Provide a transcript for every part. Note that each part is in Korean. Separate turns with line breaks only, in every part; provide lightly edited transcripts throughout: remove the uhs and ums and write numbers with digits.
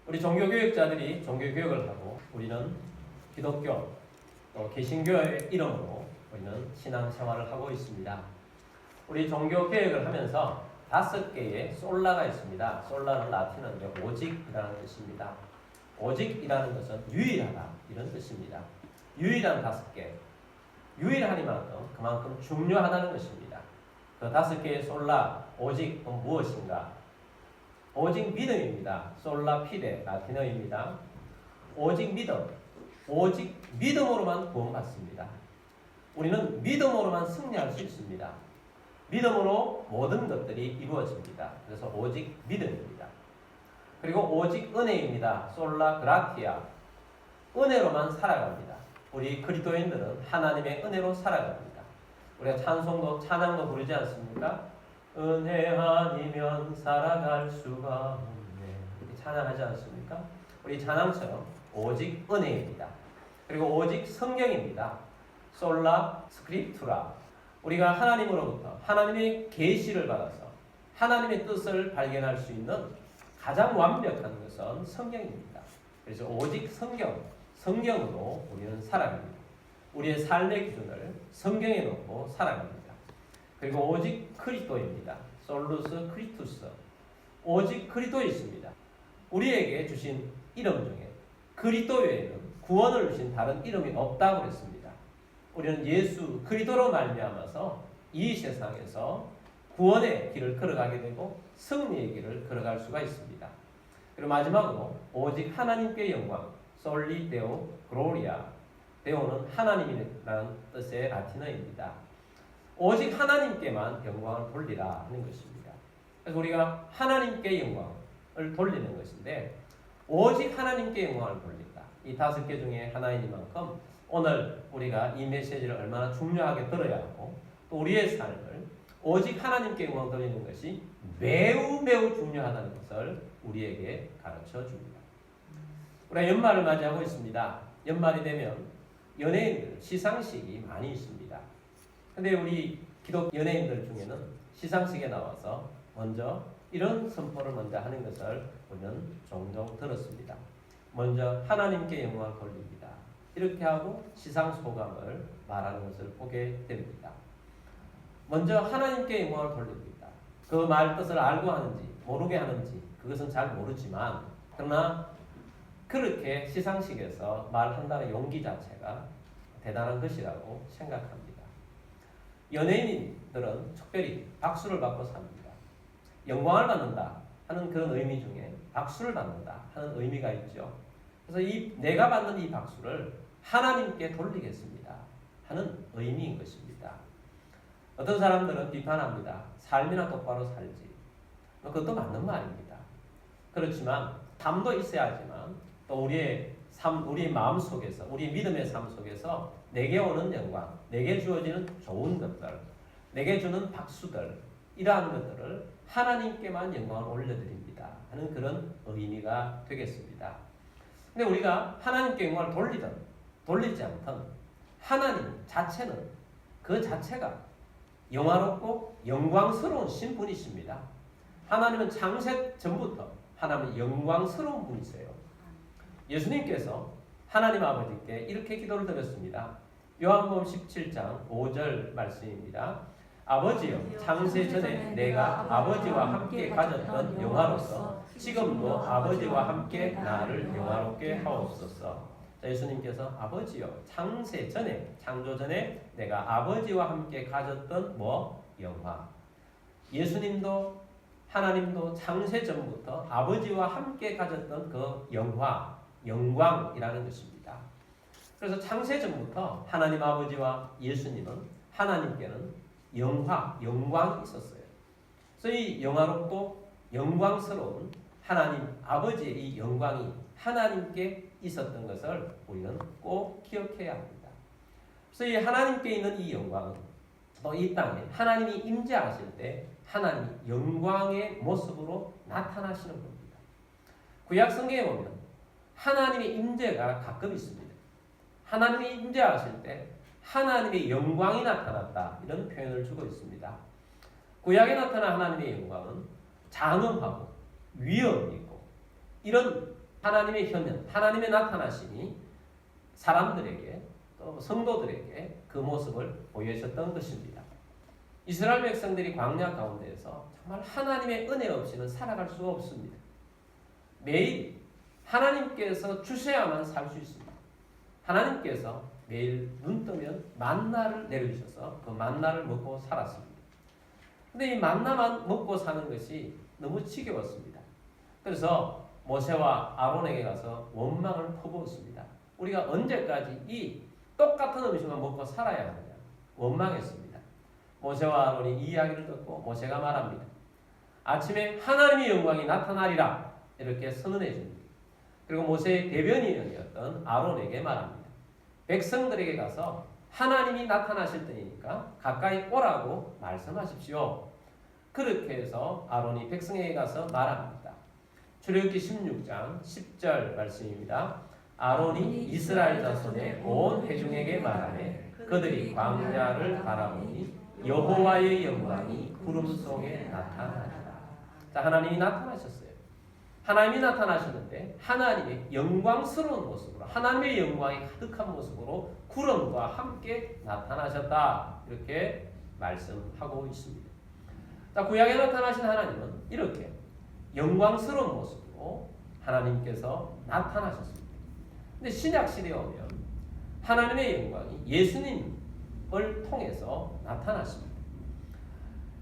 우리 종교교육자들이 종교교육을 하고 우리는 기독교 또 개신교의 이름으로 우리는 신앙생활을 하고 있습니다. 우리 종교개혁을 하면서 5개의 솔라가 있습니다. 솔라는 라틴어인데 오직이라는 뜻입니다. 오직이라는 것은 유일하다 이런 뜻입니다. 유일한 5개, 유일하니만큼 그만큼 중요하다는 것입니다. 그 5개의 솔라, 오직은 무엇인가? 오직 믿음입니다. 솔라 피데, 라틴어입니다. 오직 믿음, 오직 믿음으로만 구원받습니다. 우리는 믿음으로만 승리할 수 있습니다. 믿음으로 모든 것들이 이루어집니다. 그래서 오직 믿음입니다. 그리고 오직 은혜입니다. 솔라 그라티아, 은혜로만 살아갑니다. 우리 그리스도인들은 하나님의 은혜로 살아갑니다. 우리가 찬양도 부르지 않습니까? 은혜 아니면 살아갈 수가 없네. 이렇게 찬양하지 않습니까? 우리 찬양처럼 오직 은혜입니다. 그리고 오직 성경입니다. 솔라 스크립투라, 우리가 하나님으로부터 하나님의 계시를 받아서 하나님의 뜻을 발견할 수 있는 가장 완벽한 것은 성경입니다. 그래서 오직 성경으로 우리는 살아갑니다. 우리의 삶의 기준을 성경에 놓고 살아갑니다. 그리고 오직 그리스도입니다. 솔루스 크리투스, 오직 그리스도에 있습니다. 우리에게 주신 이름 중에 그리스도 외에는 구원을 주신 다른 이름이 없다고 그랬습니다. 우리는 예수 그리스도로 말미암아서 이 세상에서 구원의 길을 걸어가게 되고 승리의 길을 걸어갈 수가 있습니다. 그리고 마지막으로 오직 하나님께 영광, 솔리 데오 글로리아, 데오는 하나님이라는 뜻의 라틴어입니다. 오직 하나님께만 영광을 돌리라 하는 것입니다. 그래서 우리가 하나님께 영광을 돌리는 것인데, 오직 하나님께 영광을 돌린다. 이 5개 중에 하나이니만큼 오늘 우리가 이 메시지를 얼마나 중요하게 들어야 하고, 또 우리의 삶을 오직 하나님께 영광 돌리는 것이 매우 중요하다는 것을 우리에게 가르쳐 줍니다. 우리가 연말을 맞이하고 있습니다. 연말이 되면 연예인들 시상식이 많이 있습니다. 근데 우리 기독 연예인들 중에는 시상식에 나와서 먼저 이런 선포를 먼저 하는 것을 우리는 종종 들었습니다. 먼저 하나님께 영광을 돌립니다. 이렇게 하고 시상 소감을 말하는 것을 보게 됩니다. 먼저 하나님께 영광을 돌립니다. 그 말 뜻을 알고 하는지 모르게 하는지 그것은 잘 모르지만, 그러나 그렇게 시상식에서 말한다는 용기 자체가 대단한 것이라고 생각합니다. 연예인들은 특별히 박수를 받고 삽니다. 영광을 받는다 하는 그런 의미 중에 박수를 받는다 하는 의미가 있죠. 그래서 내가 받는 이 박수를 하나님께 돌리겠습니다 하는 의미인 것입니다. 어떤 사람들은 비판합니다. 삶이나 똑바로 살지. 그것도 맞는 말입니다. 그렇지만 삶도 있어야 하지만 또 우리의 삶, 우리 마음 속에서, 우리 믿음의 삶 속에서 내게 오는 영광, 내게 주어지는 좋은 것들, 내게 주는 박수들, 이러한 것들을 하나님께만 영광을 올려드립니다 하는 그런 의미가 되겠습니다. 근데 우리가 하나님께 영광을 돌리든 돌리지 않든 하나님 자체는 그 자체가 영화롭고 영광스러운 신분이십니다. 하나님은 창세 전부터 하나님은 영광스러운 분이세요. 예수님께서 하나님 아버지께 이렇게 기도를 드렸습니다. 요한복음 17장 5절 말씀입니다. 아버지여, 창세 전에 내가 아버지와 함께 가졌던 영화로서 지금도 아버지와 함께 나를 영화롭게 하옵소서. 예수님께서 아버지여, 창세 전에, 창조 전에 내가 아버지와 함께 가졌던 영화. 예수님도 하나님도 창세 전부터 아버지와 함께 가졌던 그 영광이라는 것입니다. 그래서 창세 전부터 하나님 아버지와 예수님은 하나님께는 영광이 있었어요. 그래서 이 영화롭고 영광스러운 하나님 아버지의 이 영광이 하나님께 있었던 것을 우리는 꼭 기억해야 합니다. 그래서 이 하나님께 있는 이 영광은 또 이 땅에 하나님이 임재하실 때 하나님이 영광의 모습으로 나타나시는 겁니다. 구약 성경에 보면 하나님의 임재가 가끔 있습니다. 하나님이 임재하실 때 하나님의 영광이 나타났다, 이런 표현을 주고 있습니다. 구약에 나타난 하나님의 영광은 장엄하고 위엄이 있고 이런 하나님의 현현, 하나님의 나타나심이 사람들에게 또 성도들에게 그 모습을 보여주셨던 것입니다. 이스라엘 백성들이 광야 가운데에서 정말 하나님의 은혜 없이는 살아갈 수가 없습니다. 매일 하나님께서 주셔야만 살 수 있습니다. 하나님께서 매일 눈 뜨면 만나를 내려주셔서 그 만나를 먹고 살았습니다. 근데 이 만나만 먹고 사는 것이 너무 지겨웠습니다. 그래서 모세와 아론에게 가서 원망을 퍼부었습니다. 우리가 언제까지 이 똑같은 음식만 먹고 살아야 하느냐 원망했습니다. 모세와 아론이 이 이야기를 듣고 모세가 말합니다. 아침에 하나님의 영광이 나타나리라 이렇게 선언해 줍니다. 그리고 모세의 대변인이었던 아론에게 말합니다. 백성들에게 가서 하나님이 나타나실 때이니까 가까이 오라고 말씀하십시오. 그렇게 해서 아론이 백성에게 가서 말합니다. 출애굽기 16장 10절 말씀입니다. 아론이 이스라엘 자손의 온 회중에게 말하되 그들이 광야를 바라보니 여호와의 영광이 구름 속에 나타나니라. 자, 하나님이 나타나셨어요. 하나님이 나타나셨는데 하나님의 영광스러운 모습으로 하나님의 영광이 가득한 모습으로 구름과 함께 나타나셨다. 이렇게 말씀하고 있습니다. 자, 구약에 나타나신 하나님은 이렇게 영광스러운 모습으로 하나님께서 나타나셨습니다. 근데 신약 시대에 오면 하나님의 영광이 예수님을 통해서 나타났습니다.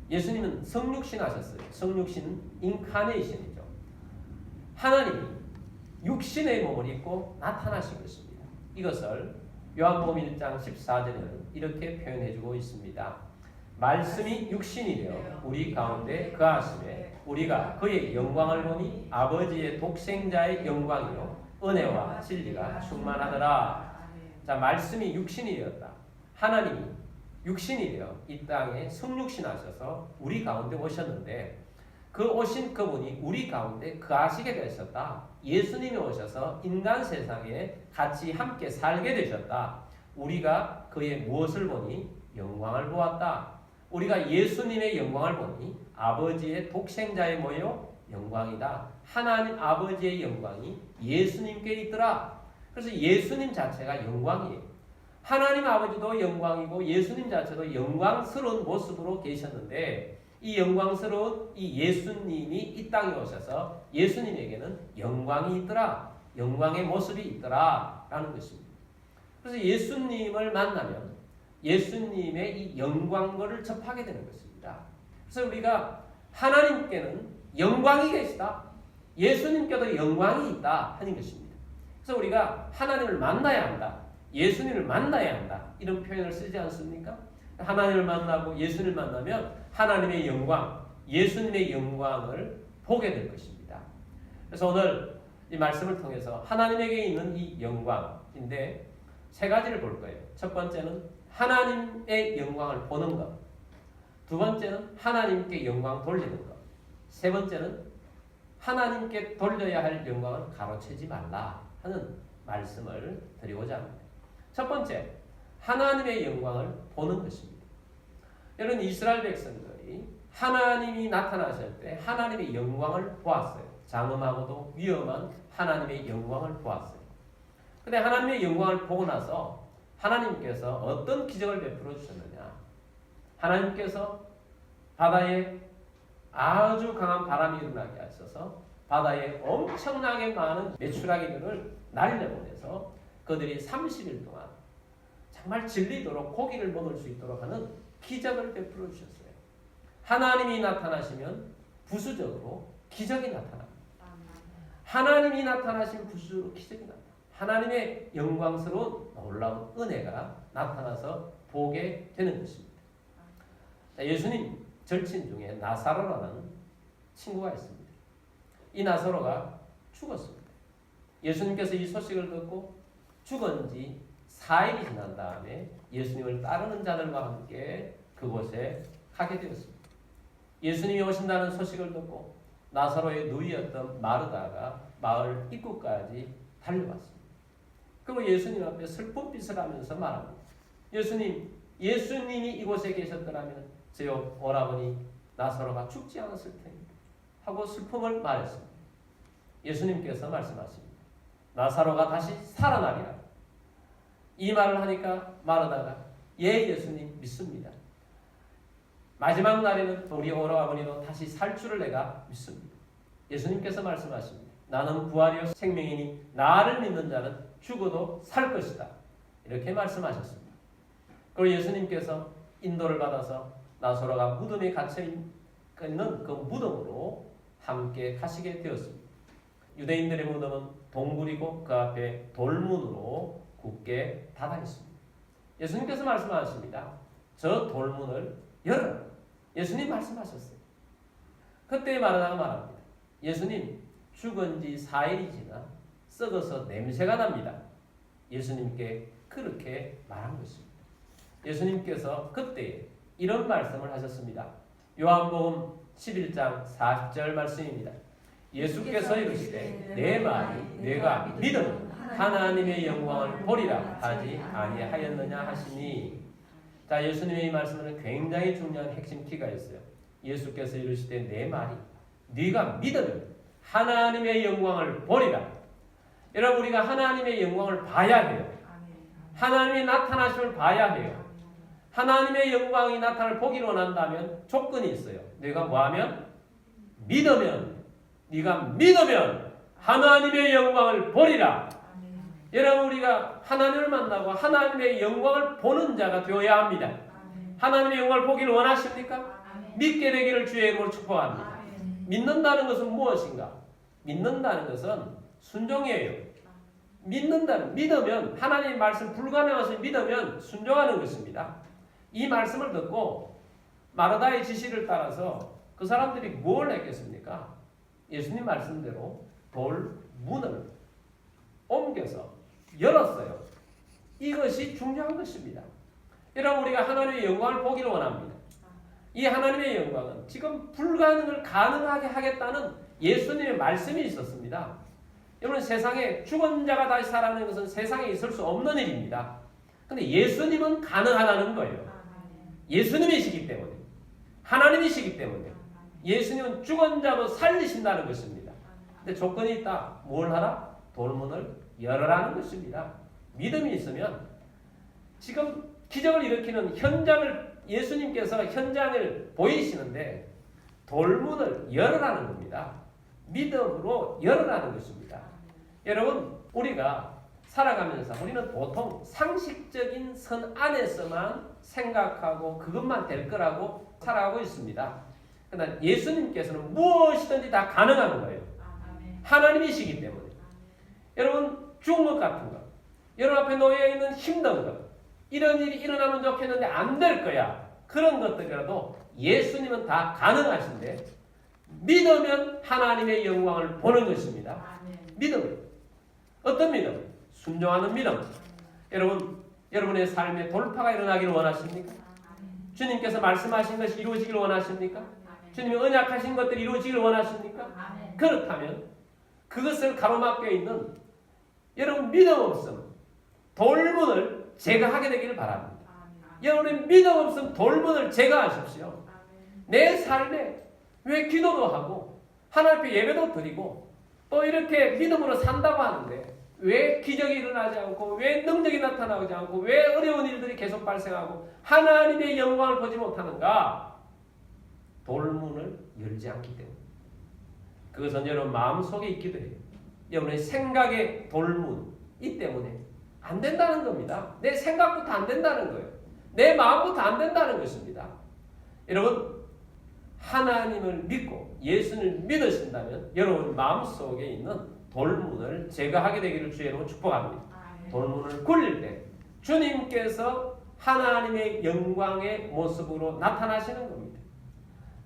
예수님은 성육신 하셨어요. 성육신 인카네이션이죠. 하나님이 육신의 몸을 입고 나타나신 것입니다. 이것을 요한복음 1장 14절에는 이렇게 표현해주고 있습니다. 말씀이 육신이 되어 우리 가운데 거하심에 우리가 그의 영광을 보니 아버지의 독생자의 영광이요 은혜와 진리가 충만하더라. 자, 말씀이 육신이 되었다. 하나님이 육신이 되어 이 땅에 성육신하셔서 우리 가운데 오셨는데 그 오신 그분이 우리 가운데 거하시게 되셨다. 예수님이 오셔서 인간 세상에 같이 함께 살게 되셨다. 우리가 그의 무엇을 보니 영광을 보았다. 우리가 예수님의 영광을 보니 아버지의 독생자의 뭐요? 영광이다. 하나님 아버지의 영광이 예수님께 있더라. 그래서 예수님 자체가 영광이에요. 하나님 아버지도 영광이고 예수님 자체도 영광스러운 모습으로 계셨는데 이 영광스러운 이 예수님이 이 땅에 오셔서 예수님에게는 영광이 있더라. 영광의 모습이 있더라. 라는 것입니다. 그래서 예수님을 만나면 예수님의 이 영광을 접하게 되는 것입니다. 그래서 우리가 하나님께는 영광이 계시다. 예수님께도 영광이 있다 하는 것입니다. 그래서 우리가 하나님을 만나야 한다. 예수님을 만나야 한다. 이런 표현을 쓰지 않습니까? 하나님을 만나고 예수님을 만나면 하나님의 영광, 예수님의 영광을 보게 될 것입니다. 그래서 오늘 이 말씀을 통해서 하나님에게 있는 이 영광인데 세 가지를 볼 거예요. 첫 번째는 하나님의 영광을 보는 것. 두 번째는 하나님께 영광 돌리는 것. 세 번째는 하나님께 돌려야 할 영광을 가로채지 말라 하는 말씀을 드리고자 합니다. 첫 번째, 하나님의 영광을 보는 것입니다. 여러분, 이스라엘 백성들이 하나님이 나타나실 때 하나님의 영광을 보았어요. 장엄하고도 위험한 하나님의 영광을 보았어요. 근데 하나님의 영광을 보고 나서 하나님께서 어떤 기적을 베풀어 주셨느냐? 하나님께서 바다에 아주 강한 바람이 일어나게 하셔서 바다에 엄청나게 많은 메추라기들을 날려보내서 그들이 30일 동안 정말 질리도록 고기를 먹을 수 있도록 하는 기적을 베풀어 주셨어요. 하나님이 나타나시면 부수적으로 기적이 나타납니다. 하나님이 나타나시면 부수적으로 기적이 나타납니다. 하나님의 영광스러운 놀라운 은혜가 나타나서 보게 되는 것입니다. 자, 예수님 절친 중에 나사로라는 친구가 있습니다. 이 나사로가 죽었습니다. 예수님께서 이 소식을 듣고 죽은 지 4일이 지난 다음에 예수님을 따르는 자들과 함께 그곳에 가게 되었습니다. 예수님이 오신다는 소식을 듣고 나사로의 누이였던 마르다가 마을 입구까지 달려왔습니다. 그리고 예수님 앞에 슬픈 빛을 하면서 말합니다. 예수님이 이곳에 계셨더라면 저요 오라버니 나사로가 죽지 않았을 텐데 하고 슬픔을 말했습니다. 예수님께서 말씀하십니다. 나사로가 다시 살아나리라. 이 말을 하니까 마르다가 예 예수님 믿습니다. 마지막 날에는 우리 오라버니도 다시 살 줄을 내가 믿습니다. 예수님께서 말씀하십니다. 나는 부활이요 생명이니 나를 믿는 자는 죽어도 살 것이다. 이렇게 말씀하셨습니다. 그리고 예수님께서 인도를 받아서 나사로가 무덤에 갇혀 있는 그 무덤으로 함께 가시게 되었습니다. 유대인들의 무덤은 동굴이고 그 앞에 돌문으로 굳게 닫아 있습니다. 예수님께서 말씀하십니다. 저 돌문을 열어라. 예수님 말씀하셨어요. 그때 마르다가 말합니다. 예수님 죽은 지 4일이 지나 썩어서 냄새가 납니다. 예수님께 그렇게 말한 것입니다. 예수님께서 그때 이런 말씀을 하셨습니다. 요한복음 11장 40절 말씀입니다. 예수께서 이르시되 내 말이 내가 믿으면 하나님의 영광을 보리라 하지 아니하였느냐 하시니. 자, 예수님의 이 말씀은 굉장히 중요한 핵심 키가 있어요. 예수께서 이르시되 내 말이 네가 믿으면 하나님의 영광을 보리라. 여러분 우리가 하나님의 영광을 봐야 해요. 하나님의 나타나심을 봐야 해요. 하나님의 영광이 나타날 보기를 원한다면 조건이 있어요. 내가 뭐하면? 믿으면, 네가 믿으면 하나님의 영광을 보리라. 여러분 우리가 하나님을 만나고 하나님의 영광을 보는 자가 되어야 합니다. 하나님의 영광을 보기를 원하십니까? 믿게 되기를 주의 이름으로 축복합니다. 믿는다는 것은 무엇인가? 믿는다는 것은 순종이에요. 믿으면 하나님의 말씀 불가능한 것을 믿으면 순종하는 것입니다. 이 말씀을 듣고 마르다의 지시를 따라서 그 사람들이 뭘 했겠습니까? 예수님 말씀대로 돌문을 옮겨서 열었어요. 이것이 중요한 것입니다. 여러분 우리가 하나님의 영광을 보기를 원합니다. 이 하나님의 영광은 지금 불가능을 가능하게 하겠다는 예수님의 말씀이 있었습니다. 여러분 세상에 죽은 자가 다시 살아나는 것은 세상에 있을 수 없는 일입니다. 그런데 예수님은 가능하다는 거예요. 예수님이시기 때문에, 하나님이시기 때문에 예수님은 죽은 자도 살리신다는 것입니다. 근데 조건이 있다. 뭘 하라? 돌문을 열어라는 것입니다. 믿음이 있으면 지금 기적을 일으키는 현장을 예수님께서 현장을 보이시는데 돌문을 열어라는 겁니다. 믿음으로 열어라는 것입니다. 여러분 우리가 살아가면서 우리는 보통 상식적인 선 안에서만 생각하고 그것만 될 거라고 살아가고 있습니다. 그러나 예수님께서는 무엇이든지 다 가능한 거예요. 하나님이시기 때문에. 여러분 죽은 것 같은 것, 여러분 앞에 놓여 있는 힘든 것, 이런 일이 일어나면 좋겠는데 안 될 거야. 그런 것들이라도 예수님은 다 가능하신데 믿으면 하나님의 영광을 보는 것입니다. 믿음. 어떤 믿음? 순종하는 믿음. 여러분의 삶에 돌파가 일어나기를 원하십니까? 주님께서 말씀하신 것이 이루어지기를 원하십니까? 주님이 언약하신 것들이 이루어지기를 원하십니까? 그렇다면 그것을 가로막혀 있는 여러분 믿음 없음, 돌문을 제거하게 되기를 바랍니다. 여러분의 믿음 없음 돌문을 제거하십시오. 내 삶에 왜 기도도 하고 하나님 앞에 예배도 드리고 또 이렇게 믿음으로 산다고 하는데 왜 기적이 일어나지 않고 왜 능력이 나타나지 않고 왜 어려운 일들이 계속 발생하고 하나님의 영광을 보지 못하는가? 돌문을 열지 않기 때문에. 그것은 여러분 마음속에 있기도 해요. 여러분의 생각의 돌문이 때문에 안 된다는 겁니다. 내 생각부터 안 된다는 거예요. 내 마음부터 안 된다는 것입니다. 여러분 하나님을 믿고 예수를 믿으신다면 여러분 마음속에 있는 돌문을 제거하게 되기를 주의 이름으로 축복합니다. 돌문을 굴릴 때 주님께서 하나님의 영광의 모습으로 나타나시는 겁니다.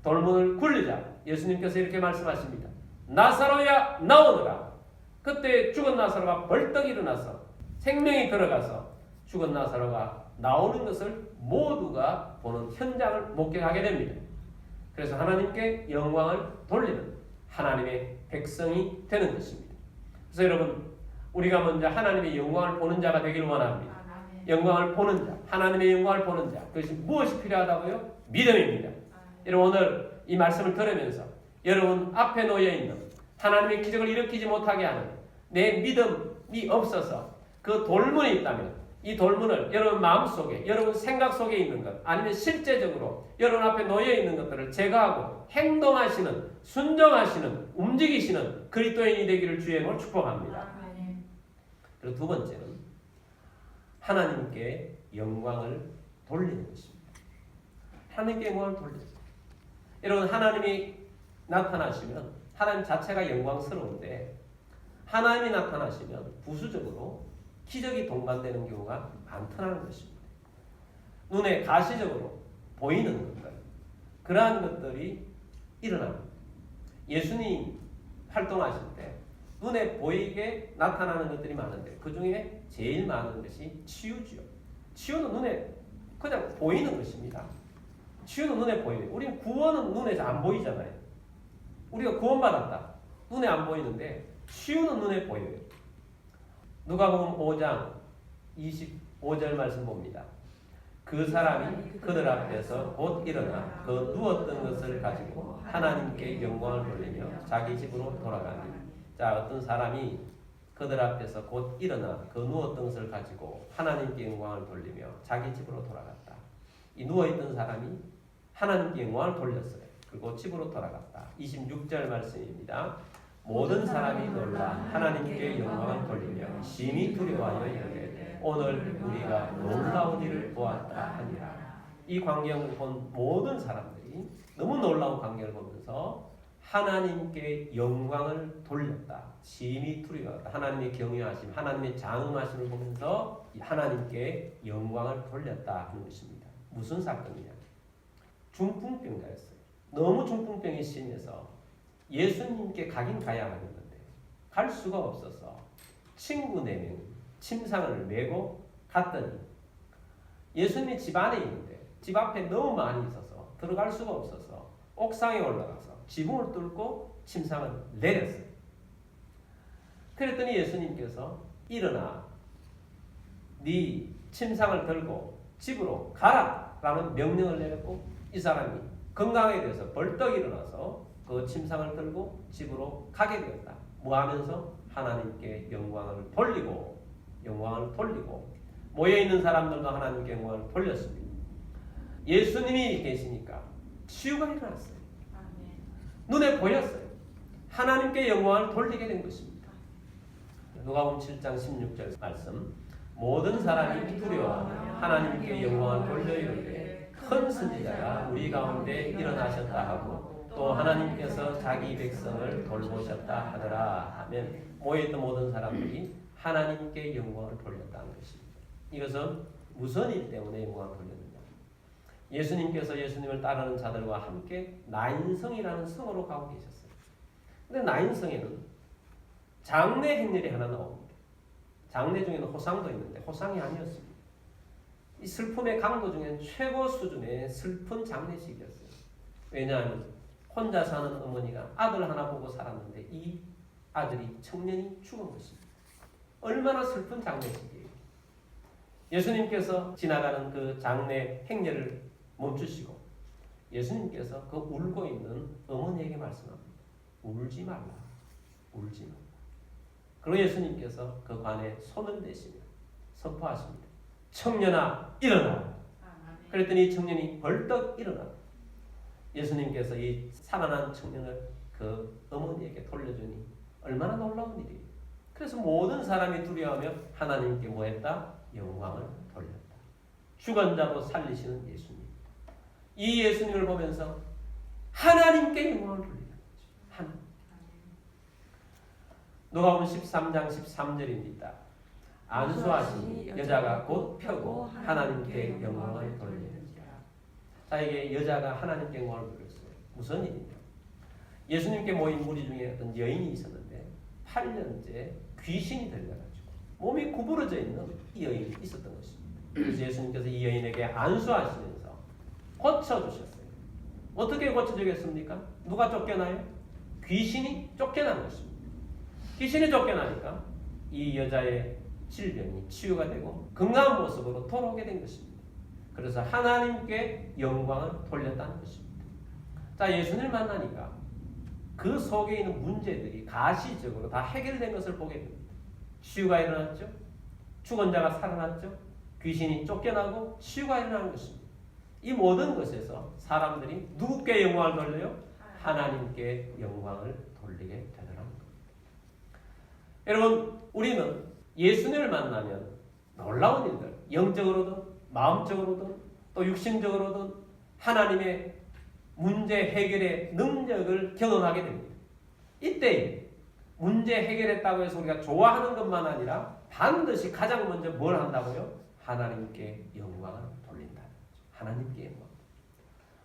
돌문을 굴리자. 예수님께서 이렇게 말씀하십니다. 나사로야 나오너라. 그때 죽은 나사로가 벌떡 일어나서 생명이 들어가서 죽은 나사로가 나오는 것을 모두가 보는 현장을 목격하게 됩니다. 그래서 하나님께 영광을 돌리는 하나님의 백성이 되는 것입니다. 그래서 여러분 우리가 먼저 하나님의 영광을 보는 자가 되기를 원합니다. 영광을 보는 자, 하나님의 영광을 보는 자. 그것이 무엇이 필요하다고요? 믿음입니다. 여러분 오늘 이 말씀을 들으면서 여러분 앞에 놓여 있는 하나님의 기적을 일으키지 못하게 하는 내 믿음 없어서 그 돌문이 있다면 이 돌문을 여러분 마음속에, 여러분 생각 속에 있는 것, 아니면 실제적으로 여러분 앞에 놓여 있는 것들을 제거하고 행동하시는, 순종하시는, 움직이시는 그리스도인이 되기를 주의 이름으로 축복합니다. 그리고 두 번째는 하나님께 영광을 돌리는 것입니다. 하나님께 영광을 돌리는 것. 여러분, 하나님이 나타나시면 하나님 자체가 영광스러운데 하나님이 나타나시면 부수적으로 기적이 동반되는 경우가 많다는 것입니다. 눈에 가시적으로 보이는 것들, 그러한 것들이 일어납니다. 예수님 활동하실 때 눈에 보이게 나타나는 것들이 많은데 그 중에 제일 많은 것이 치유지요. 치유는 눈에 그냥 보이는 것입니다. 치유는 눈에 보여요. 우리는 구원은 눈에 안 보이잖아요. 우리가 구원받았다. 눈에 안 보이는데 치유는 눈에 보여요. 누가복음 5장 25절 말씀 봅니다. 그 사람이 그들 앞에서 곧 일어나 그 누웠던 것을 가지고 하나님께 영광을 돌리며 자기 집으로 돌아가니. 자, 어떤 사람이 그들 앞에서 곧 일어나 그 누웠던 것을 가지고 하나님께 영광을 돌리며 자기 집으로 돌아갔다. 이 누워있던 사람이 하나님께 영광을 돌렸어요. 그리고 집으로 돌아갔다. 26절 말씀입니다. 모든 사람이 놀라 하나님께 영광을 돌리며 심히 두려워하여 이르되 오늘 우리가 놀라운 일을 보았다 하니라. 이 광경을 본 모든 사람들이 너무 놀라운 광경을 보면서 하나님께 영광을 돌렸다. 심히 두려워하다. 하나님의 경외하심, 하나님의 장엄하심을 보면서 하나님께 영광을 돌렸다 하는 것입니다. 무슨 사건이냐? 중풍병자였어요. 너무 중풍병이 심해서 예수님께 가긴 가야 하겠는데 갈 수가 없어서 친구 4명 침상을 메고 갔더니 예수님이 집 안에 있는데 집 앞에 너무 많이 있어서 들어갈 수가 없어서 옥상에 올라가서 지붕을 뚫고 침상을 내렸어요. 그랬더니 예수님께서 일어나 네 침상을 들고 집으로 가라 라는 명령을 내렸고 이 사람이 건강에 대해서 벌떡 일어나서 그 침상을 들고 집으로 가게 되었다. 뭐 하면서 하나님께 영광을 돌리고 모여있는 사람들도 하나님께 영광을 돌렸습니다. 예수님이 계시니까 치유가 일어났어요. 눈에 보였어요. 하나님께 영광을 돌리게 된 것입니다. 누가복음 7장 16절 말씀. 모든 사람이 두려워하며 하나님께 영광을 돌려 이르되 큰 선지자가 우리 가운데 일어나셨다 하고 또 하나님께서 자기 백성을 돌보셨다 하더라 하면 모여있던 모든 사람들이 하나님께 영광을 돌렸다는 것입니다. 이것은 무슨 일 때문에 영광을 돌렸느냐? 예수님께서 예수님을 따르는 자들과 함께 나인성이라는 성으로 가고 계셨어요. 근데 나인성에는 장례 행렬이 하나 나옵니다. 장례 중에는 호상도 있는데 호상이 아니었습니다. 이 슬픔의 강도 중에는 최고 수준의 슬픈 장례식이었어요. 왜냐하면 혼자 사는 어머니가 아들 하나 보고 살았는데 이 아들이 청년이 죽은 것입니다. 얼마나 슬픈 장례식이에요. 예수님께서 지나가는 그 장례 행렬을 멈추시고 예수님께서 그 울고 있는 어머니에게 말씀합니다. 울지 말라. 울지 말라. 그리고 예수님께서 그 관에 손을 대시며 선포하십니다. 청년아 일어나. 그랬더니 이 청년이 벌떡 일어나. 예수님께서 이 살아난 청년을 그 어머니에게 돌려주니 얼마나 놀라운 일이에요. 그래서 모든 사람이 두려워하며 하나님께 뭐 했다? 영광을 돌렸다. 죽은 자도 살리시는 예수님. 이 예수님을 보면서 하나님께 영광을 돌리는 거죠. 하나님. 누가복음 13장 13절입니다. 안수하시니 여자가 곧 펴고 하나님께 영광을 돌리는지라. 자, 이게 여자가 하나님께 영광을 돌렸어요. 무슨 일이냐? 예수님께 모인 무리 중에 어떤 여인이 있었는데 8년째 귀신이 들려가지고 몸이 구부러져 있는 이 여인이 있었던 것입니다. 그래서 예수님께서 이 여인에게 안수하시면서 고쳐주셨어요. 어떻게 고쳐주겠습니까? 누가 쫓겨나요? 귀신이 쫓겨난 것입니다. 귀신이 쫓겨나니까 이 여자의 질병이 치유가 되고 건강한 모습으로 돌아오게 된 것입니다. 그래서 하나님께 영광을 돌렸다는 것입니다. 자, 예수님을 만나니까 그 속에 있는 문제들이 가시적으로 다 해결된 것을 보게 됩니다. 치유가 일어났죠. 죽은 자가 살아났죠. 귀신이 쫓겨나고 치유가 일어나는 것입니다. 이 모든 것에서 사람들이 누구께 영광을 돌려요? 하나님께 영광을 돌리게 되더라는 겁니다. 여러분, 우리는 예수님을 만나면 놀라운 일들, 영적으로든 마음적으로든 또 육신적으로든 하나님의 문제 해결의 능력을 경험하게 됩니다. 이때 문제 해결했다고 해서 우리가 좋아하는 것만 아니라 반드시 가장 먼저 뭘 한다고요? 하나님께 영광을 돌린다. 하나님께 영광.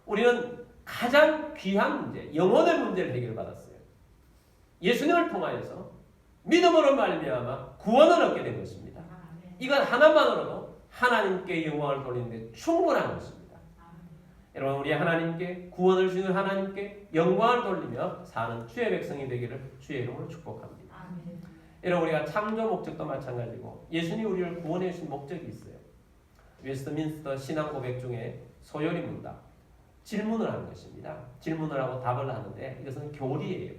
우리는 가장 귀한 문제, 영혼의 문제를 해결받았어요. 예수님을 통하여서 믿음으로 말미암아 구원을 얻게 된 것입니다. 이건 하나만으로도 하나님께 영광을 돌리는 데 충분한 것입니다. 여러분, 우리 하나님께 구원을 주는 하나님께 영광을 돌리며 사는 주의 백성이 되기를 주의 이름으로 축복합니다. 여러분, 우리가 창조 목적도 마찬가지고 예수님이 우리를 구원해 주신 목적이 있어요. 웨스트민스터 신앙 고백 중에 소요리 문답, 질문을 하는 것입니다. 질문을 하고 답을 하는데 이것은 교리예요.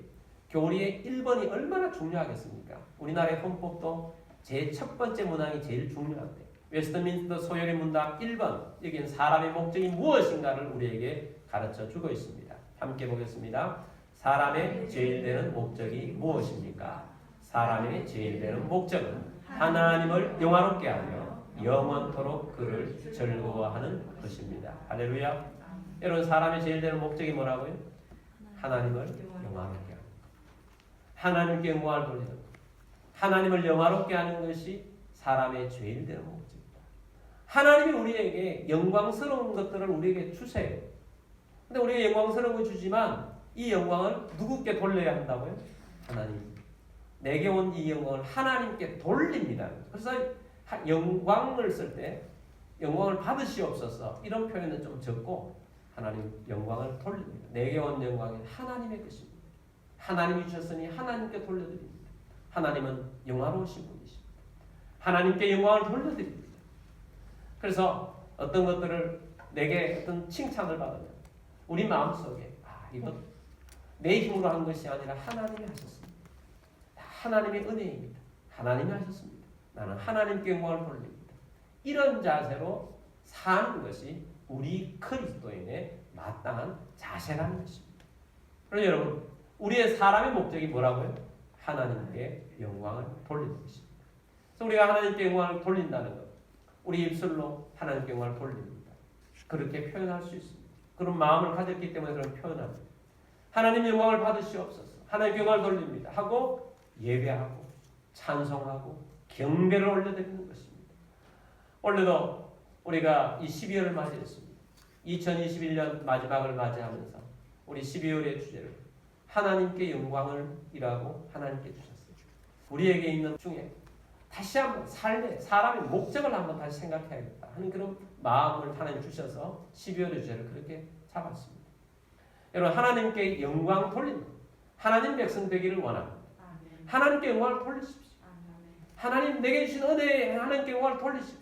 교리의 1번이 얼마나 중요하겠습니까? 우리나라의 헌법도 제 첫 번째 문항이 제일 중요한데 웨스트민스터 소요리 문답 1번, 여기는 사람의 목적이 무엇인가를 우리에게 가르쳐 주고 있습니다. 함께 보겠습니다. 사람의 제일 되는 목적이 무엇입니까? 사람의 제일 되는 목적은 하나님을 영화롭게 하며 영원토록 그를 즐거워하는 것입니다. 할렐루야. 여러분, 사람의 제일 되는 목적이 뭐라고요? 하나님을 영화롭게 하는 것. 하나님께 영광을 돌리는 것. 하나님을 영화롭게 하는 것이 사람의 제일 되는 목적입니다. 하나님이 우리에게 영광스러운 것들을 우리에게 주세요. 근데 우리가 영광스러운 걸 주지만 이 영광을 누구께 돌려야 한다고요? 하나님. 내게 온 이 영광을 하나님께 돌립니다. 그래서 영광을 쓸 때 영광을 받으시옵소서 이런 표현은 좀 적고 하나님 영광을 돌립니다. 내게 온 영광은 하나님의 것입니다. 하나님이 주셨으니 하나님께 돌려드립니다. 하나님은 영화로우신 분이십니다. 하나님께 영광을 돌려드립니다. 그래서 어떤 것들을 내게 어떤 칭찬을 받으면 우리 마음속에 이건 내 힘으로 한 것이 아니라 하나님이 하셨습니다. 하나님의 은혜입니다. 하나님이 하셨습니다. 나는 하나님께 영광을 돌립니다. 이런 자세로 사는 것이 우리 그리스도인의 마땅한 자세라는 것입니다. 그럼 여러분, 우리의 사람의 목적이 뭐라고요? 하나님께 영광을 돌리는 것입니다. 그래서 우리가 하나님께 영광을 돌린다는 것, 우리 입술로 하나님께 영광을 돌립니다. 그렇게 표현할 수 있습니다. 그런 마음을 가졌기 때문에 그런 표현합니다. 하나님 영광을 받으시옵소서. 하나님께 영광을 돌립니다. 하고 예배하고 찬송하고 경배를 올려드리는 것입니다. 원래도 우리가 이 12월을 맞이했습니다. 2021년 마지막을 맞이하면서 우리 12월의 주제를 하나님께 영광을 이라고 하나님께 주셨어요. 우리에게 있는 중에 다시 한번 삶의 사람의 목적을 한번 다시 생각해야겠다 하는 그런 마음을 하나님 주셔서 12월의 주제를 그렇게 잡았습니다. 여러분, 하나님께 영광 돌리는 하나님 백성 되기를 원합니다. 하나님께 영광을 돌리십시오. 하나님 내게 주신 은혜에 하나님께 영광을 돌리십시오.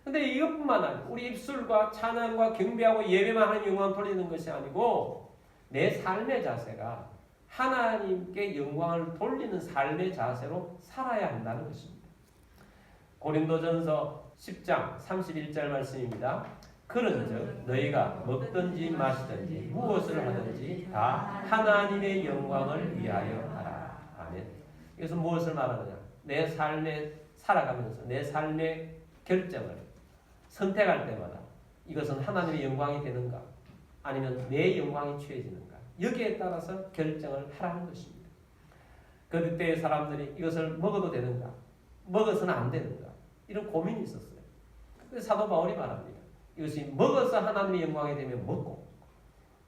근데 이것뿐만 아니라 우리 입술과 찬양과 경배하고 예배만 하나님 영광을 돌리는 것이 아니고 내 삶의 자세가 하나님께 영광을 돌리는 삶의 자세로 살아야 한다는 것입니다. 고린도전서 10장 31절 말씀입니다. 그런즉 너희가 먹든지 마시든지 무엇을 하든지 다 하나님의 영광을 위하여 하라. 아멘. 이것은 무엇을 말하느냐? 내 삶에 살아가면서 내 삶의 결정을 선택할 때마다 이것은 하나님의 영광이 되는가 아니면 내 영광이 취해지는가 여기에 따라서 결정을 하라는 것입니다. 그때의 사람들이 이것을 먹어도 되는가 먹어서는 안 되는가 이런 고민이 있었어요. 그래서 사도 바울이 말합니다. 이것이 먹어서 하나님의 영광이 되면 먹고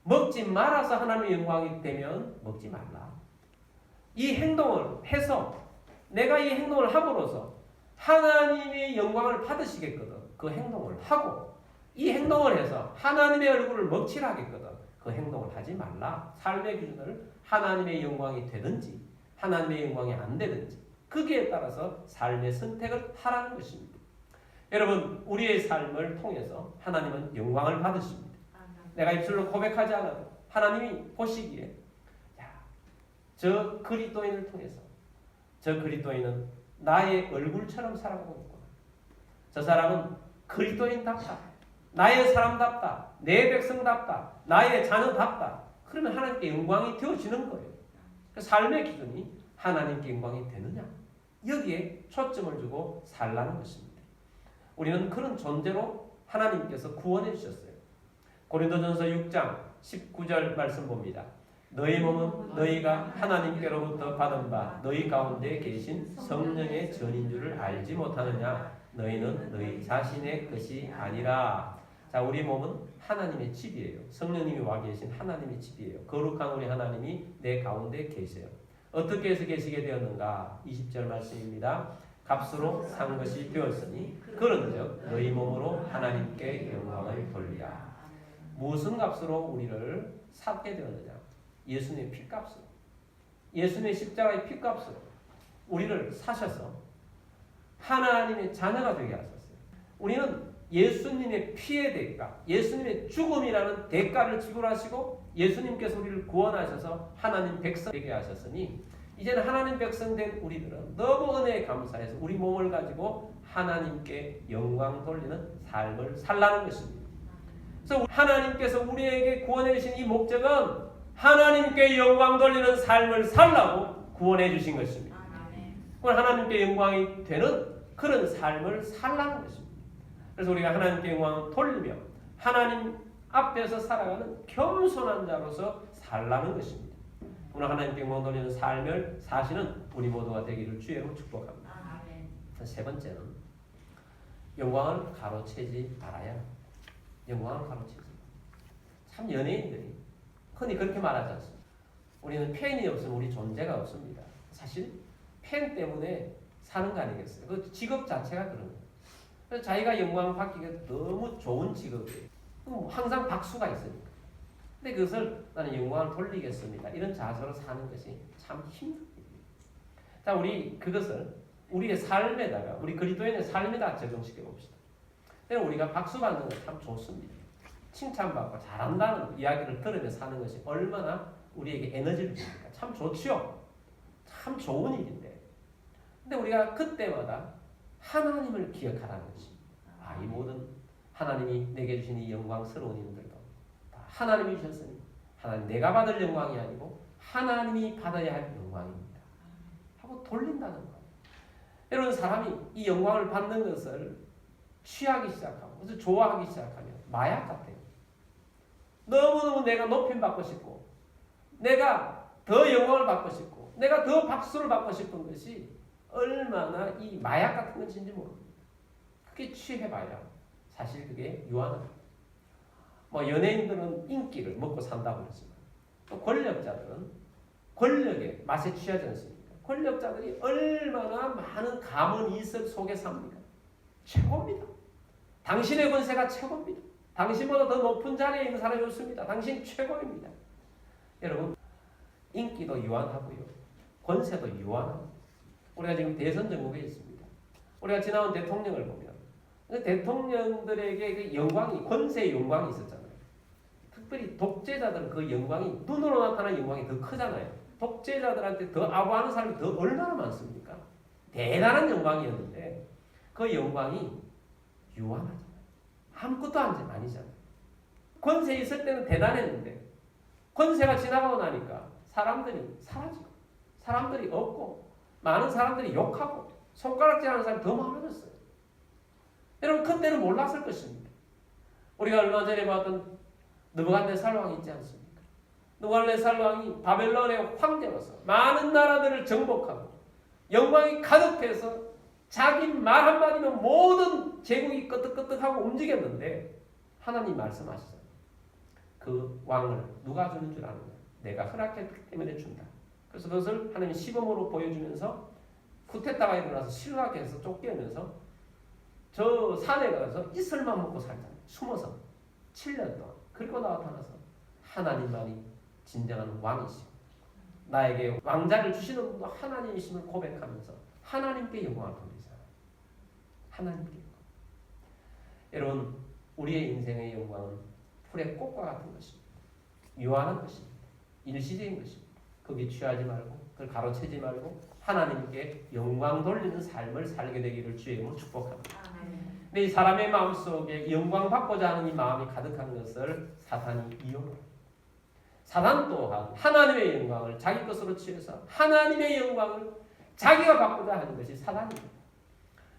먹지 말아서 하나님의 영광이 되면 먹지 말라. 이 행동을 해서 내가 이 행동을 함으로써 하나님의 영광을 받으시겠거든. 그 행동을 하고 이 행동을 해서 하나님의 얼굴을 먹칠하겠거든. 그 행동을 하지 말라. 삶의 기준을 하나님의 영광이 되든지 하나님의 영광이 안 되든지 거기에 따라서 삶의 선택을 하라는 것입니다. 여러분, 우리의 삶을 통해서 하나님은 영광을 받으십니다. 내가 입술로 고백하지 않아도 하나님이 보시기에 저 그리스도인을 통해서 저 그리스도인은 나의 얼굴처럼 살아가고 있구나. 저 사람은 그리스도인답다. 나의 사람답다. 내 백성답다. 나의 자녀답다. 그러면 하나님께 영광이 되어지는 거예요. 그 삶의 기준이 하나님께 영광이 되느냐. 여기에 초점을 두고 살라는 것입니다. 우리는 그런 존재로 하나님께서 구원해 주셨어요. 고린도전서 6장 19절 말씀 봅니다. 너희 몸은 너희가 하나님께로부터 받은 바 너희 가운데 계신 성령의 전인 줄을 알지 못하느냐. 너희는 너희 자신의 것이 아니라. 자, 우리 몸은 하나님의 집이에요. 성령님이 와 계신 하나님의 집이에요. 거룩한 우리 하나님이 내 가운데 계세요. 어떻게 해서 계시게 되었는가? 20절 말씀입니다. 값으로 산 것이 되었으니 그런즉 너희 몸으로 하나님께 영광을 돌리라. 무슨 값으로 우리를 샀게 되었느냐? 예수님의 피값으로, 예수님의 십자가의 피값으로 우리를 사셔서 하나님의 자녀가 되게 하셨어요. 우리는 예수님의 피의 대가, 예수님의 죽음이라는 대가를 지불하시고 예수님께서 우리를 구원하셔서 하나님 백성 되게 하셨으니 이제는 하나님 백성 된 우리들은 너무 은혜에 감사해서 우리 몸을 가지고 하나님께 영광 돌리는 삶을 살라는 것입니다. 그래서 하나님께서 우리에게 구원해 주신 이 목적은 하나님께 영광 돌리는 삶을 살라고 구원해 주신 것입니다. 하나님께 영광이 되는 그런 삶을 살라는 것입니다. 그래서 우리가 하나님께 영광을 돌리며 하나님 앞에서 살아가는 겸손한 자로서 살라는 것입니다. 오늘 하나님께 영광 돌리는 삶을 사시는 우리 모두가 되기를 주의로 축복합니다. 세 번째는 영광을 가로채지 말아야. 영광을 가로채지. 참 연예인들이 흔히 그렇게 말하지 않습니다. 우리는 팬이 없으면 우리 존재가 없습니다. 사실 팬 때문에 사는 거 아니겠어요? 그 직업 자체가 그런 거예요. 그래서 자기가 영광을 받기가 너무 좋은 직업이에요. 항상 박수가 있으니까. 근데 그것을 나는 영광을 돌리겠습니다. 이런 자세로 사는 것이 참 힘든 일이에요. 자, 우리 그것을 우리의 삶에다가, 우리 그리스도인의 삶에다 적용시켜 봅시다. 우리가 박수 받는 건 참 좋습니다. 칭찬받고 잘한다는 이야기를 들으며 사는 것이 얼마나 우리에게 에너지를 줍니까? 참 좋지요. 참 좋은 일인데. 근데 우리가 그때마다 하나님을 기억하라는 것입니다. 이 모든 하나님이 내게 주신 이 영광스러운 일들도 다 하나님이 주셨으니 하나님 내가 받을 영광이 아니고 하나님이 받아야 할 영광입니다. 하고 돌린다는 거예요. 여러분, 사람이 이 영광을 받는 것을 취하기 시작하고 그래서 좋아하기 시작하면 마약 같아요. 너무너무 내가 높임받고 싶고 내가 더 영광을 받고 싶고 내가 더 박수를 받고 싶은 것이 얼마나 이 마약 같은 것인지 모릅니다. 그게 취해봐야 사실 그게 유한합니다. 연예인들은 인기를 먹고 산다고 그러지만 또 권력자들은 권력의 맛에 취하지 않습니까? 권력자들이 얼마나 많은 감언 이설 속에 삽니까? 최고입니다. 당신의 권세가 최고입니다. 당신보다 더 높은 자리에 있는 사람이 없습니다. 당신 최고입니다. 여러분, 인기도 유한하고요. 권세도 유한합니다. 우리가 지금 대선 전국에 있습니다. 우리가 지나온 대통령을 보면 대통령들에게 그 영광이, 권세의 영광이 있었잖아요. 특별히 독재자들은 그 영광이, 눈으로 나타나는 영광이 더 크잖아요. 독재자들한테 더 아부하는 사람이 더 얼마나 많습니까? 대단한 영광이었는데 그 영광이 유한하잖아요. 아무것도 아니잖아요. 권세 있을 때는 대단했는데 권세가 지나가고 나니까 사람들이 사라지고 사람들이 없고 많은 사람들이 욕하고 손가락질하는 사람이 더 많아졌어요. 여러분, 그때는 몰랐을 것입니다. 우리가 얼마 전에 봤던 느부갓네살 왕이 있지 않습니까? 느부갓네살 왕이 바벨론의 황제로서 많은 나라들을 정복하고 영광이 가득해서 자기 말 한마디면 모든 제국이 끄떡끄떡하고 움직였는데 하나님 말씀하시잖아요. 그 왕을 누가 주는 줄 아느냐? 내가 허락했기 때문에 준다. 그래서 그것을 하나님이 시범으로 보여주면서 쿠데타가 일어나서 실각해서 쫓겨면서 저 산에 가서 이슬만 먹고 살잖아요. 숨어서 7년 동안. 그리고 나타나서 하나님만이 진정한 왕이시고 나에게 왕자를 주시는 분도 하나님이심을 고백하면서 하나님께 영광을 돌리잖아요. 하나님께 영광. 여러분, 우리의 인생의 영광은 풀의 꽃과 같은 것입니다. 유한한 것입니다. 일시적인 것입니다. 거기에 취하지 말고 그걸 가로채지 말고 하나님께 영광 돌리는 삶을 살게 되기를 주의 이름으로 축복합니다. 근데 이 사람의 마음속에 영광 받고자 하는 이 마음이 가득한 것을 사탄이 이용합니다. 사탄 또한 하나님의 영광을 자기 것으로 취해서 하나님의 영광을 자기가 받고자 하는 것이 사탄입니다.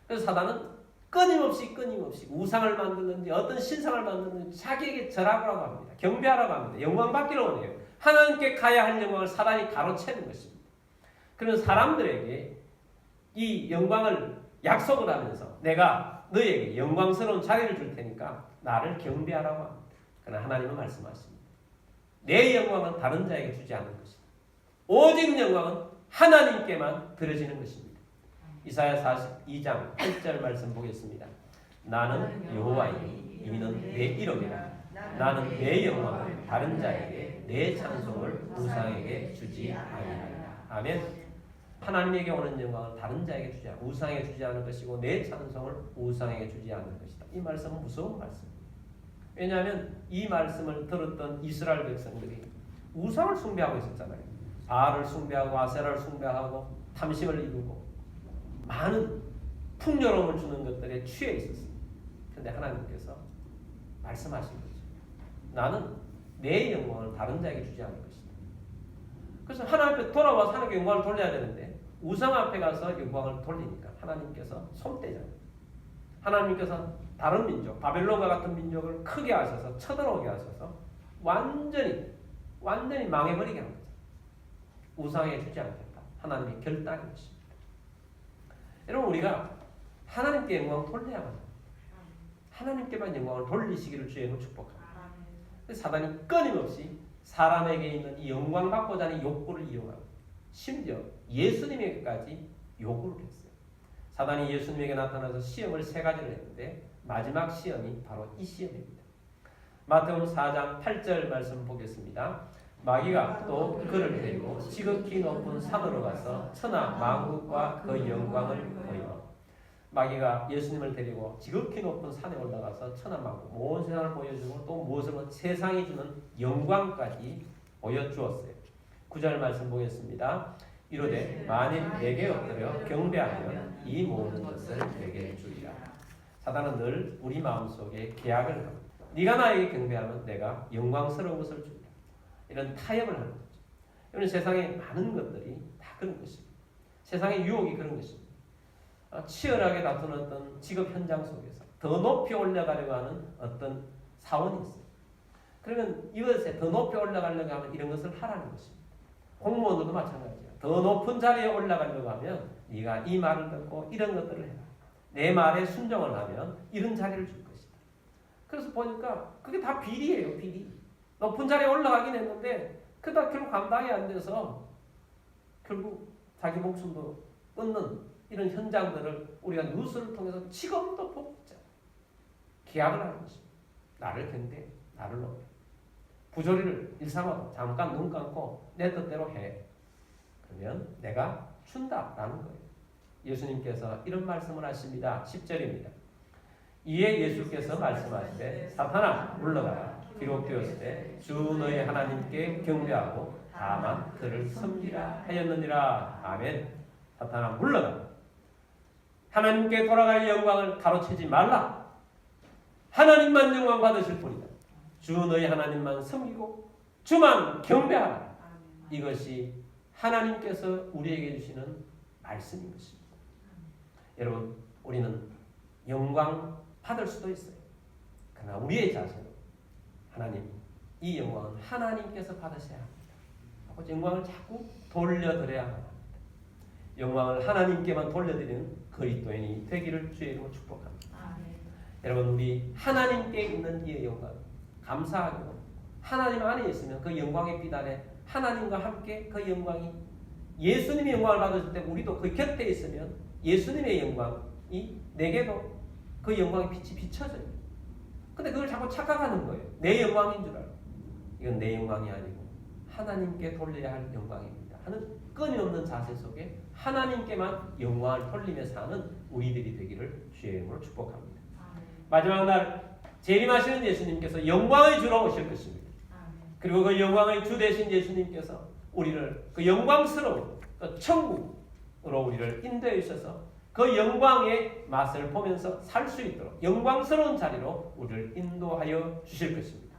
그래서 사탄은 끊임없이 우상을 만드는지 어떤 신상을 만드는지 자기에게 절하라고 합니다. 경배하라고 합니다. 영광 받기를 원해요. 하나님께 가야 할 영광을 사단이 가로채는 것입니다. 그런 사람들에게 이 영광을 약속을 하면서 내가 너에게 영광스러운 자리를 줄 테니까 나를 경배하라고 합니다. 그러나 하나님은 말씀하십니다. 내 영광은 다른 자에게 주지 않는 것이다. 오직 영광은 하나님께만 드려지는 것입니다. 이사야 42장 8절 말씀 보겠습니다. 나는 여호와이니 이는 내 이름이라. 나는 내 영광을 다른 자에게 내 찬송을 우상에게 주지 아니하리라. 아멘. 하나님에게 오는 영광을 다른 자에게 주지 않고 우상에게 주지 않을 것이고 내 찬송을 우상에게 주지 않을 것이다. 이 말씀은 무서운 말씀입니다. 왜냐하면 이 말씀을 들었던 이스라엘 백성들이 우상을 숭배하고 있었잖아요. 바알을 숭배하고 아세라를 숭배하고 탐심을 이루고 많은 풍요로움을 주는 것들에 취해 있었습니다. 그런데 하나님께서 말씀하신 거죠. 나는 내 영광을 다른 자에게 주지 않을 것이다. 그래서 하나님 앞에 돌아와서 하나님께 영광을 돌려야 되는데 우상 앞에 가서 영광을 돌리니까 하나님께서 손대잖아요. 하나님께서 다른 민족, 바벨론과 같은 민족을 크게 하셔서 쳐들어오게 하셔서 완전히 망해버리게 한 거죠. 우상에 주지 않겠다. 하나님의 결단인 것입니다. 여러분 우리가 하나님께 영광을 돌려야만 합니다. 하나님께만 영광을 돌리시기를 주의 축복합니다. 사단이 끊임없이 사람에게 있는 이 영광 받고자 하는 욕구를 이용하고 심지어 예수님에게까지 요구를 했어요. 사단이 예수님에게 나타나서 시험을 3가지를 했는데 마지막 시험이 바로 이 시험입니다. 마태복음 4장 8절 말씀 보겠습니다. 마귀가 또 그를 데리고 지극히 높은 산으로 가서 천하 만국과 그 영광을 보여. 마귀가 예수님을 데리고 지극히 높은 산에 올라가서 천하 만국 모든 세상을 보여주고 또 무엇을 세상이 주는 영광까지 보여주었어요. 9절 말씀 보겠습니다. 이르되 만일 내게 엎드려 경배하면 이 모든 것을 내게 주리라. 사단은 늘 우리 마음속에 계약을 합니다. 네가 나에게 경배하면 내가 영광스러운 것을 주리라. 이런 타협을 하는 거죠. 이런 세상에 많은 것들이 다 그런 것입니다. 세상의 유혹이 그런 것입니다. 치열하게 다투는 어떤 직업 현장 속에서 더 높이 올라가려고 하는 어떤 사원이 있어요. 그러면 이것에 더 높이 올라가려고 하면 이런 것을 하라는 것입니다. 공무원들도 마찬가지야. 더 높은 자리에 올라가려고 하면 네가 이 말을 듣고 이런 것들을 해라. 내 말에 순종을 하면 이런 자리를 줄 것이다. 그래서 보니까 그게 다 비리예요. 비리. 높은 자리에 올라가긴 했는데 그다 결국 감당이 안 돼서 결국 자기 목숨도 끊는 이런 현장들을 우리가 뉴스를 통해서 지금도 보고 있잖아요. 계약을 하는 것입니다. 나를 견뎌, 나를 넘겨. 부조리를 일삼아도 잠깐 눈 감고 내 뜻대로 해. 그러면 내가 준다라는 거예요. 예수님께서 이런 말씀을 하십니다. 10절입니다. 이에 예수께서 말씀하시되 사탄아 물러가라. 기록되었으되 주 너의 하나님께 경배하고 다만 그를 섬기라 하였느니라. 아멘. 사탄아 물러가라. 하나님께 돌아갈 영광을 가로채지 말라. 하나님만 영광 받으실 뿐이다. 주 너희 하나님만 섬기고 주만 경배하라. 이것이 하나님께서 우리에게 주시는 말씀인 것입니다. 여러분 우리는 영광 받을 수도 있어요. 그러나 우리의 자세는 하나님, 이 영광은 하나님께서 받으셔야 합니다. 영광을 자꾸 돌려드려야 합니다. 영광을 하나님께만 돌려드리는 그리스도인이 되기를 주의 이름으로 축복합니다. 여러분 우리 하나님께 있는 이 영광 감사하고 하나님 안에 있으면 그 영광의 빛 아래 하나님과 함께 그 영광이 예수님의 영광을 받으실 때 우리도 그 곁에 있으면 예수님의 영광이 내게도 그 영광의 빛이 비춰져요. 근데 그걸 자꾸 착각하는 거예요. 내 영광인 줄 알고. 이건 내 영광이 아니고 하나님께 돌려야 할 영광입니다. 하는 끊임없는 자세 속에 하나님께만 영광을 돌리며 사는 우리들이 되기를 주의 이름으로 축복합니다. 마지막 날 재림하시는 예수님께서 영광의 주로 오실 것입니다. 그리고 그 영광의 주 되신 예수님께서 우리를 그 영광스러운 또 천국으로 우리를 인도해 주셔서 그 영광의 맛을 보면서 살 수 있도록 영광스러운 자리로 우리를 인도하여 주실 것입니다.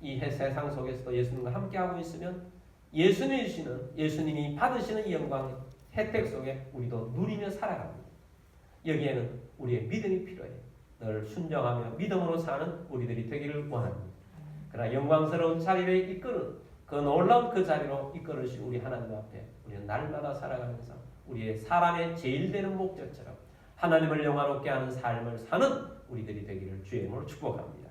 이 세상 속에서도 예수님과 함께하고 있으면 예수님이 주시는, 예수님이 받으시는 이 영광의 혜택 속에 우리도 누리며 살아갑니다. 여기에는 우리의 믿음이 필요해요. 늘 순정하며 믿음으로 사는 우리들이 되기를 원합니다. 그러나 영광스러운 자리를 이끄는 그 놀라운 그 자리로 이끌으신 우리 하나님 앞에 우리는 날마다 살아가면서 우리의 사람의 제일 되는 목적처럼 하나님을 영화롭게 하는 삶을 사는 우리들이 되기를 주의 이름으로 축복합니다.